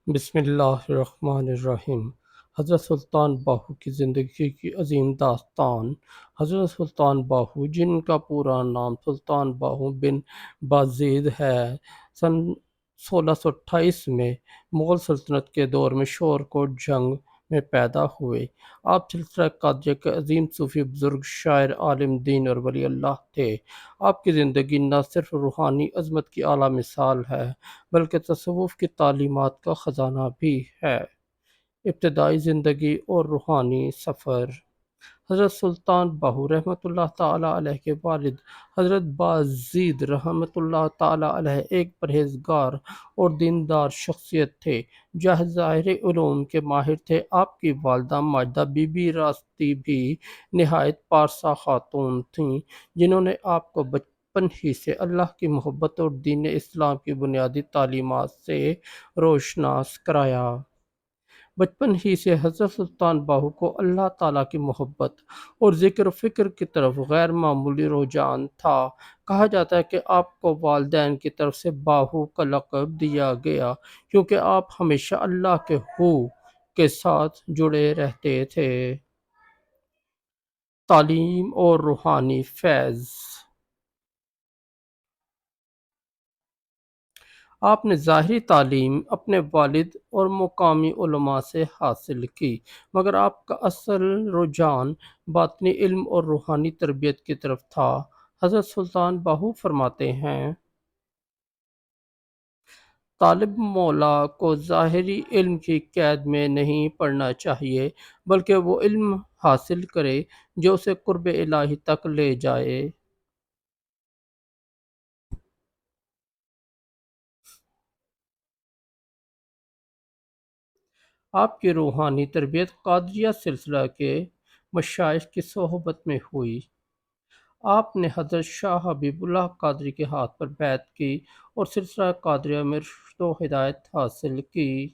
بسم اللہ الرحمن الرحیم۔ حضرت سلطان باہو کی زندگی کی عظیم داستان۔ حضرت سلطان باہو، جن کا پورا نام سلطان باہو بن بازید ہے، سن 1628 میں مغل سلطنت کے دور میں شورکوٹ جنگ میں پیدا ہوئے۔ آپ سلسلہ قادریہ کے عظیم صوفی بزرگ، شاعر، عالم دین اور ولی اللہ تھے۔ آپ کی زندگی نہ صرف روحانی عظمت کی اعلیٰ مثال ہے بلکہ تصوف کی تعلیمات کا خزانہ بھی ہے۔ ابتدائی زندگی اور روحانی سفر۔ حضرت سلطان باہو رحمۃ اللہ تعالیٰ علیہ کے والد حضرت بازید رحمۃ اللہ تعالیٰ علیہ ایک پرہیزگار اور دیندار شخصیت تھے جو ظاہر علوم کے ماہر تھے۔ آپ کی والدہ ماجدہ بی بی راستی بھی نہایت پارسا خاتون تھیں، جنہوں نے آپ کو بچپن ہی سے اللہ کی محبت اور دین اسلام کی بنیادی تعلیمات سے روشناس کرایا۔ بچپن ہی سے حضرت سلطان باہو کو اللہ تعالیٰ کی محبت اور ذکر و فکر کی طرف غیر معمولی رجحان تھا۔ کہا جاتا ہے کہ آپ کو والدین کی طرف سے باہو کا لقب دیا گیا کیونکہ آپ ہمیشہ اللہ کے کے ساتھ جڑے رہتے تھے۔ تعلیم اور روحانی فیض۔ آپ نے ظاہری تعلیم اپنے والد اور مقامی علماء سے حاصل کی، مگر آپ کا اصل رجحان باطنی علم اور روحانی تربیت کی طرف تھا۔ حضرت سلطان باہو فرماتے ہیں، طالب مولا کو ظاہری علم کی قید میں نہیں پڑنا چاہیے، بلکہ وہ علم حاصل کرے جو اسے قرب الہی تک لے جائے۔ آپ کی روحانی تربیت قادریہ سلسلہ کے مشائخ کی صحبت میں ہوئی۔ آپ نے حضرت شاہ حبیب اللہ قادری کے ہاتھ پر بیعت کی اور سلسلہ قادریہ میں رشد و ہدایت حاصل کی۔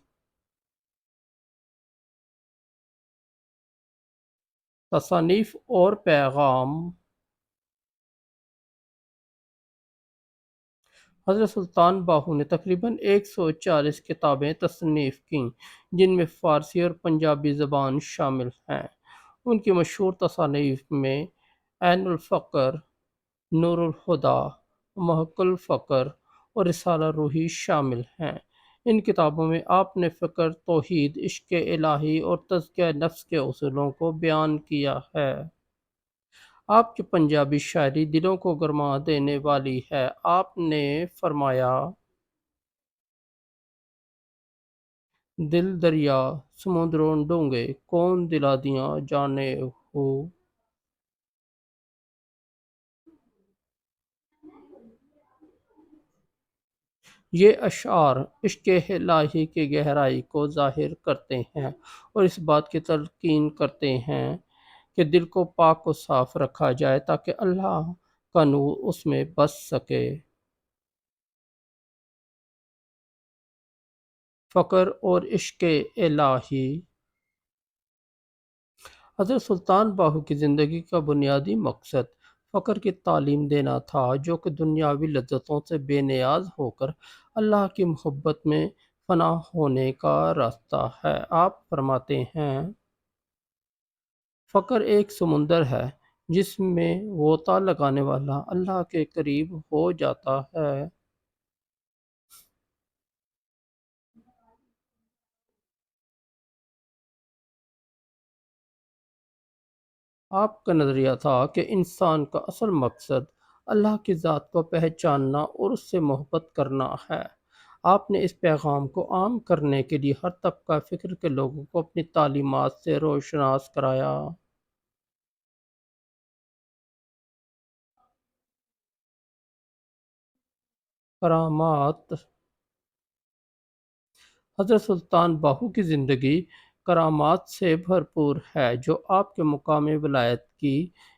تصانیف اور پیغام۔ حضرت سلطان باہو نے تقریباً 140 کتابیں تصنیف کیں، جن میں فارسی اور پنجابی زبان شامل ہیں۔ ان کی مشہور تصانیف میں عین الفقر، نور الہدیٰ، محق الفقر اور رسالہ روحی شامل ہیں۔ ان کتابوں میں آپ نے فکر، توحید، عشق الہی اور تزکیہ نفس کے اصولوں کو بیان کیا ہے۔ آپ کی پنجابی شاعری دلوں کو گرما دینے والی ہے۔ آپ نے فرمایا، دل دریا سمندروں ڈونگے، کون دلا دیاں جانے ہو۔ یہ اشعار عشق الہی کی گہرائی کو ظاہر کرتے ہیں اور اس بات کی تلقین کرتے ہیں کہ دل کو پاک و صاف رکھا جائے تاکہ اللہ کا نور اس میں بس سکے۔ فقر اور عشق الہی۔ حضرت سلطان باہو کی زندگی کا بنیادی مقصد فقر کی تعلیم دینا تھا، جو کہ دنیاوی لذتوں سے بے نیاز ہو کر اللہ کی محبت میں فنا ہونے کا راستہ ہے۔ آپ فرماتے ہیں، فقر ایک سمندر ہے جس میں غوطہ لگانے والا اللہ کے قریب ہو جاتا ہے۔ آپ کا نظریہ تھا کہ انسان کا اصل مقصد اللہ کی ذات کو پہچاننا اور اس سے محبت کرنا ہے۔ آپ نے اس پیغام کو عام کرنے کے لیے ہر طبقہ فکر کے لوگوں کو اپنی تعلیمات سے روشناس کرایا۔ کرامات۔ حضرت سلطان باہو کی زندگی کرامات سے بھرپور ہے جو آپ کے مقام ولایت کی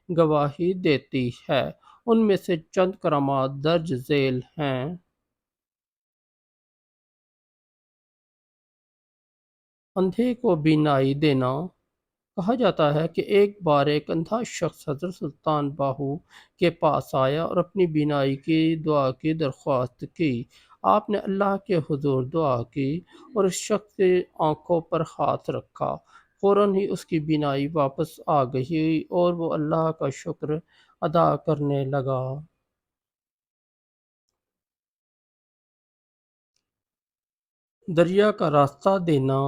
گواہی دیتی ہے۔ ان میں سے چند کرامات درج ذیل ہیں۔ اندھے کو بینائی دینا۔ کہا جاتا ہے کہ ایک بار ایک اندھا شخص حضرت سلطان باہو کے پاس آیا اور اپنی بینائی کی دعا کی درخواست کی۔ آپ نے اللہ کے حضور دعا کی اور اس شخص کی آنکھوں پر ہاتھ رکھا، فوراً ہی اس کی بینائی واپس آ گئی اور وہ اللہ کا شکر ادا کرنے لگا۔ دریا کا راستہ دینا۔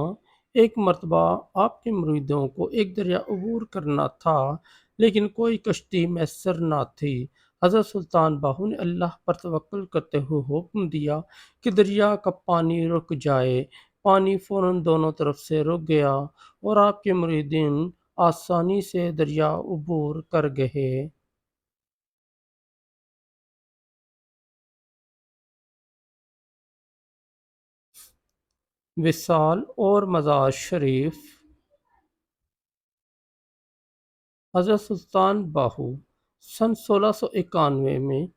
ایک مرتبہ آپ کے مریدوں کو ایک دریا عبور کرنا تھا، لیکن کوئی کشتی میسر نہ تھی۔ حضرت سلطان باہو نے اللہ پر توکل کرتے ہوئے حکم دیا کہ دریا کا پانی رک جائے۔ پانی فوراً دونوں طرف سے رک گیا اور آپ کے مریدین آسانی سے دریا عبور کر گئے۔ وصال اور مزار شریف۔ حضرت سلطان باہو سن 1691 میں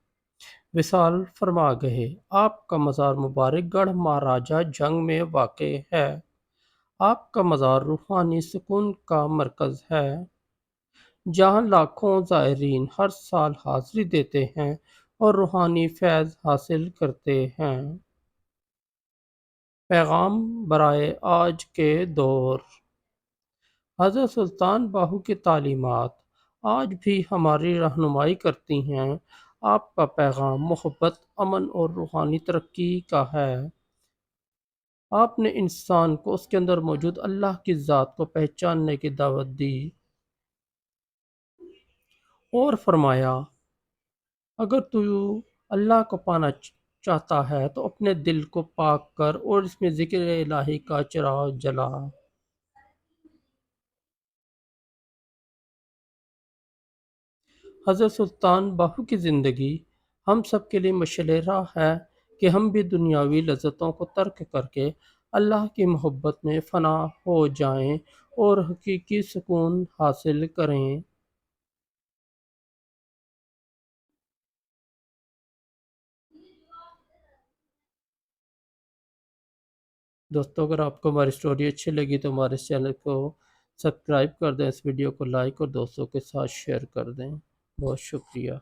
وصال فرما گئے۔ آپ کا مزار مبارک گڑھ مہاراجہ جنگ میں واقع ہے۔ آپ کا مزار روحانی سکون کا مرکز ہے، جہاں لاکھوں زائرین ہر سال حاضری دیتے ہیں اور روحانی فیض حاصل کرتے ہیں۔ پیغام برائے آج کے دور۔ حضرت سلطان باہو کی تعلیمات آج بھی ہماری رہنمائی کرتی ہیں۔ آپ کا پیغام محبت، امن اور روحانی ترقی کا ہے۔ آپ نے انسان کو اس کے اندر موجود اللہ کی ذات کو پہچاننے کی دعوت دی اور فرمایا، اگر تو اللہ کو پانا چاہتا ہے تو اپنے دل کو پاک کر اور اس میں ذکر الہی کا چراغ جلا۔ حضرت سلطان باہو کی زندگی ہم سب کے لیے مشعل راہ ہے کہ ہم بھی دنیاوی لذتوں کو ترک کر کے اللہ کی محبت میں فنا ہو جائیں اور حقیقی سکون حاصل کریں۔ دوستو، اگر آپ کو ہماری سٹوری اچھی لگی تو ہمارے اس چینل کو سبسکرائب کر دیں، اس ویڈیو کو لائک اور دوستوں کے ساتھ شیئر کر دیں۔ بہت شکریہ۔